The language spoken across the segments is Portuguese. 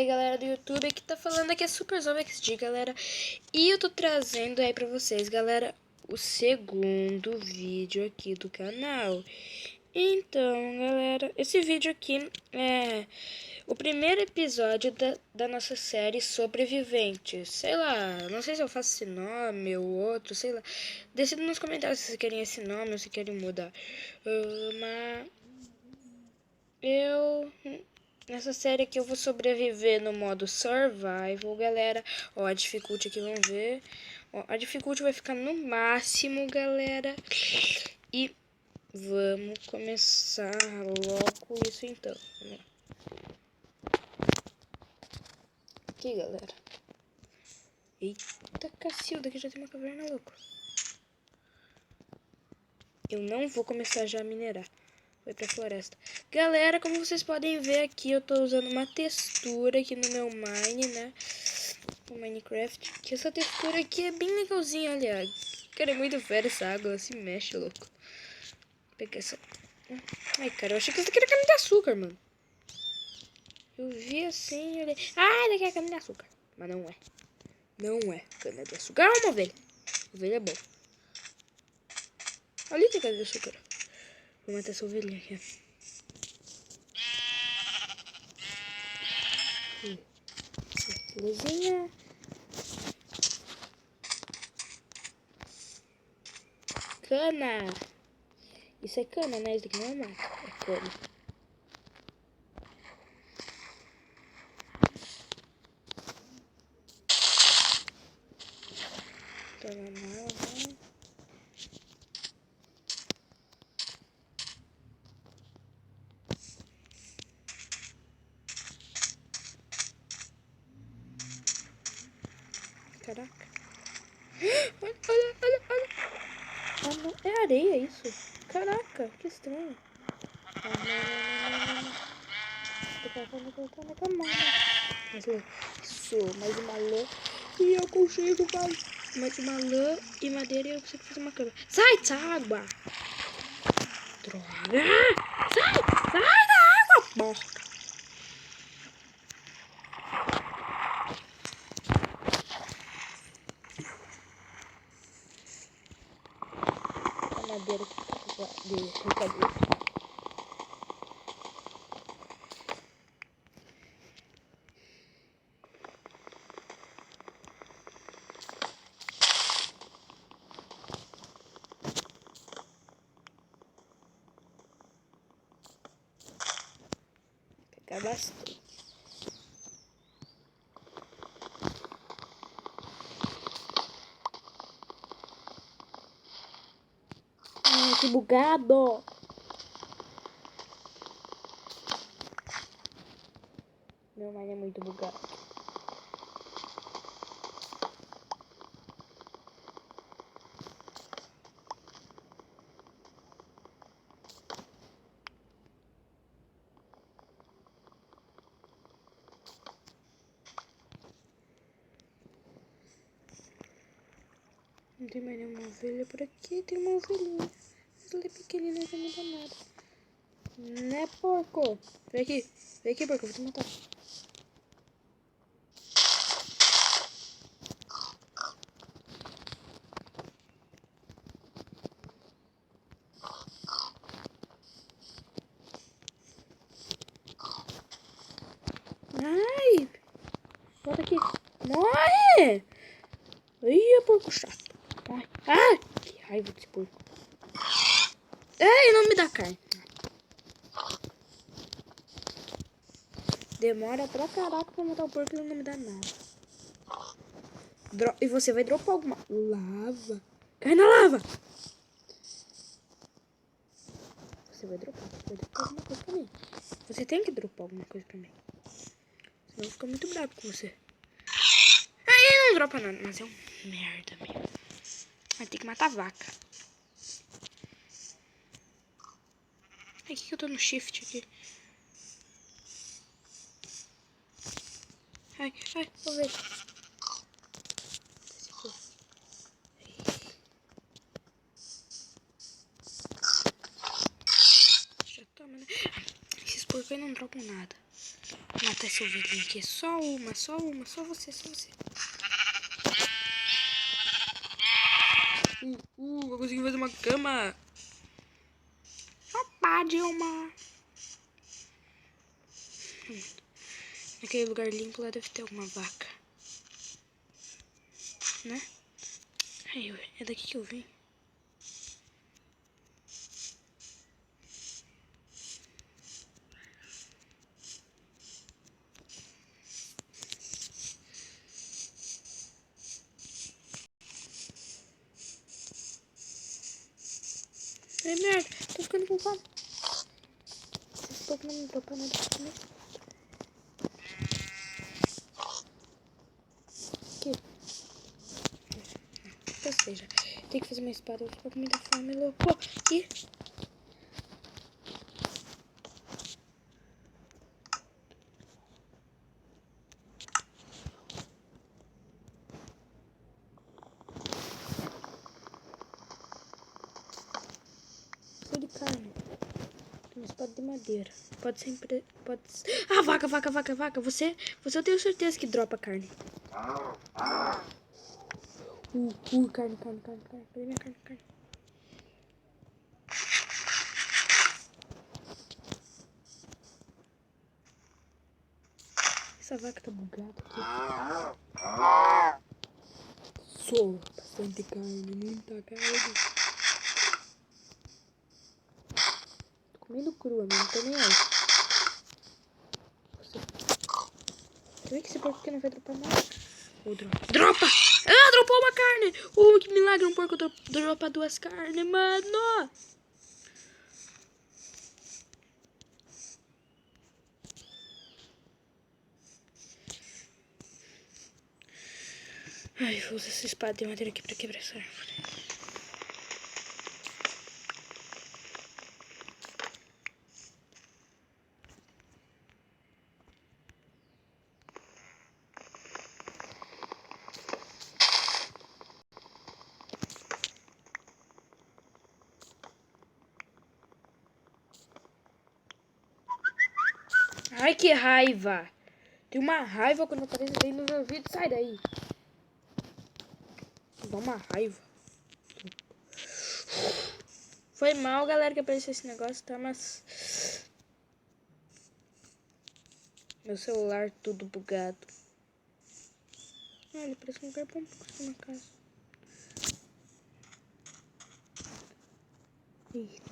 aí galera do YouTube, aqui tá falando aqui é Super Zombie XD, galera. E eu tô trazendo aí pra vocês, galera, o segundo vídeo aqui do canal. Então, galera, esse vídeo aqui é o primeiro episódio da nossa série Sobreviventes. Sei lá, não sei se eu faço esse nome ou outro, sei lá. Decida nos comentários se vocês querem esse nome ou se querem mudar. Mas nessa série aqui eu vou sobreviver no modo survival, galera. Ó, a dificuldade aqui, vamos ver. Ó, a dificuldade vai ficar no máximo, galera. E vamos começar logo isso então. Vamos lá. Aqui, galera. Eita, Cacilda, aqui já tem uma caverna, louco. Eu não vou começar já a minerar. Foi pra floresta. Galera, como vocês podem ver aqui, eu tô usando uma textura aqui no meu Mine, né? No Minecraft. Que essa textura aqui é bem legalzinha, aliás. Cara, é muito fera essa água, ela se mexe, louco. Vou pegar essa... Ai, cara, eu achei que isso daqui era cana de açúcar, mano. Eu vi assim, eu olhei... Ah, daqui é cana de açúcar. Mas não é. Não é cana de açúcar. Ah, uma ovelha. Ovelha é bom. Ali tem cana de açúcar. Vou matar essa ovelhinha aqui. Belezinha. Cana. Isso é cana, né? Isso aqui não é mato. É cana. Tá na mala. Caraca. Olha, olha, olha, olha. Ah, não. É areia isso. Caraca, que estranho. Isso, mais uma lã. E eu consigo mais uma lã e madeira e eu consigo fazer uma cama. Sai dessa água! Droga! Sai da água, porca! A madeira de brincadeira. Pegar bastante. Que bugado! Meu mine é muito bugado. Não tem mais nenhuma ovelha por aqui. Tem uma ovelhinha. Mas ela é pequenina e não me dá nada. Né, porco? Vem aqui. Vem aqui, porco. Eu vou te matar. Ai! Volta aqui. Morre! Ih, porco chato. Morre. Ai! Que raiva desse porco. Ei, não me dá carne. Demora pra caraca pra matar o porco e não me dá nada. E você vai dropar alguma... Lava. Cai na lava! Você vai dropar alguma coisa pra mim. Você tem que dropar alguma coisa pra mim. Senão eu fico muito bravo com você. Ai, não dropa nada. Mas é um merda mesmo. Vai ter que matar a vaca. Ai, que eu tô no shift aqui? Ai, vou ver. Já toma, né? Esses porcos aí não dropam nada. Vou matar essa ovelhinha aqui. Só uma, só você, só você. Eu consegui fazer uma cama. Opa, Dilma. Naquele lugar limpo lá deve ter alguma vaca. Né? Ai, é daqui que eu vim. Ai, merda, tô ficando com fome. Esse pouco não me topa nada pra comer. Aqui. Ou seja, tem que fazer uma espada, vou ficar com muita fome, louco. Ih. Sou de carne. Uma espada de madeira. Pode ser. Ah, vaca. Você eu tenho certeza que dropa carne. Carne. Cadê minha carne? Essa vaca tá bugada aqui. Só bastante carne, muita carne. Tô comendo crua, mas não tô nem aí. Você vê que esse porco aqui não vai dropar nada? Ou dropa! Ah, dropou uma carne! Que milagre, um porco dropa 2 carnes, mano! Ai, vou usar essa espada de madeira aqui pra quebrar essa árvore. Ai, que raiva! Tem uma raiva quando aparece aí no meu vídeo. Sai daí! Dá uma raiva. Foi mal, galera, que apareceu esse negócio, tá? Mas... meu celular tudo bugado. Olha, parece um lugar bom pra construir uma casa. Eita.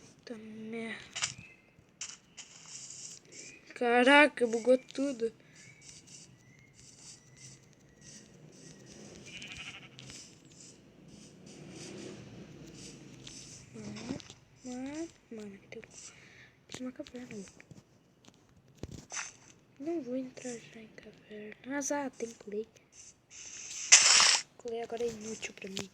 Eita merda. Caraca, bugou tudo. Mano, tem uma caverna. Não vou entrar já em caverna. Mas tem clay. Clay agora é inútil pra mim.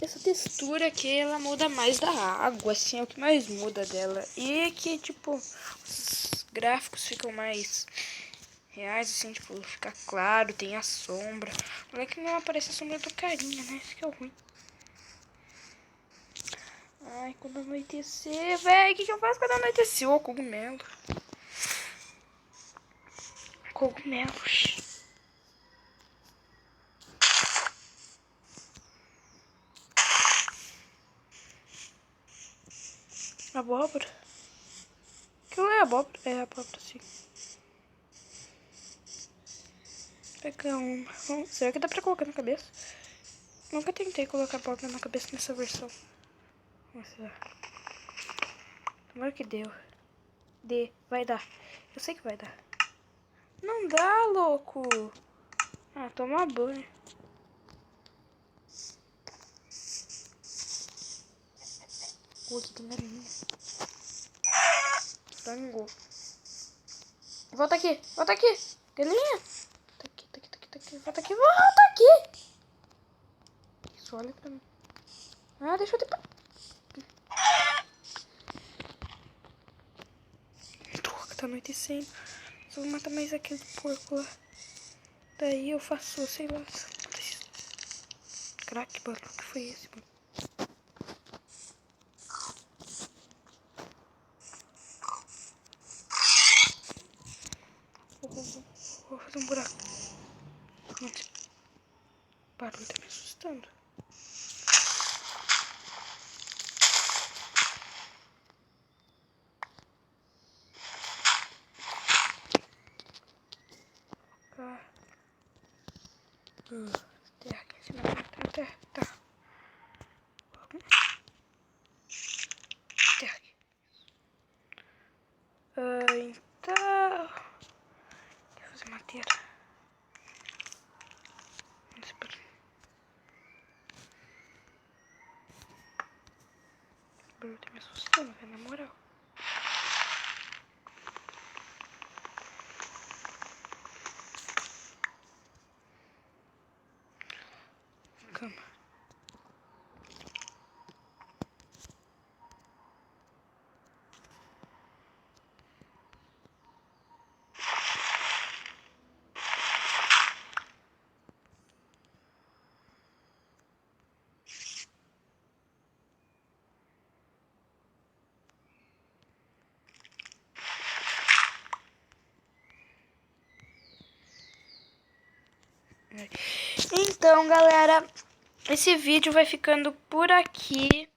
Essa textura aqui, ela muda mais da água, assim, é o que mais muda dela. E que, tipo, os gráficos ficam mais reais, assim, tipo, fica claro, tem a sombra. Não é que não aparece a sombra do carinha, né? Isso que é o ruim. Ai, quando anoitecer, velho, o que eu faço quando anoitecer? Ô, cogumelo. Cogumelos. Abóbora? Aquilo é abóbora? É abóbora, sim. Pegar uma. Será que dá pra colocar na cabeça? Nunca tentei colocar abóbora na cabeça nessa versão. Vamos ver. Tomara que deu. Vai dar. Eu sei que vai dar. Não dá, louco. Ah, toma banho. Aqui tem galinha. Frango. Volta aqui. Galinha. Tá aqui. Volta aqui. Isso, olha pra mim. Ah, deixa eu ter... Tá anoitecendo. Só vou matar mais aquele porco lá. Daí eu faço, sei lá. Caraca, que barulho que foi esse, mano? barulho tá me assustando. Terra aqui em cima da terra. Tá. Terra aqui. Então... Quer fazer madeira? O barulho tá me assustando, velho, na moral. Calma. Então, galera, esse vídeo vai ficando por aqui.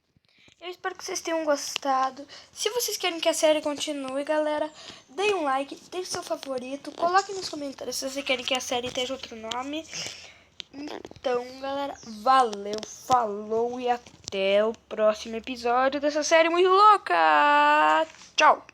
Eu espero que vocês tenham gostado. Se vocês querem que a série continue, galera, deem um like, deixe seu favorito, coloque nos comentários se vocês querem que a série tenha outro nome. Então, galera, valeu, falou e até o próximo episódio dessa série muito louca. Tchau!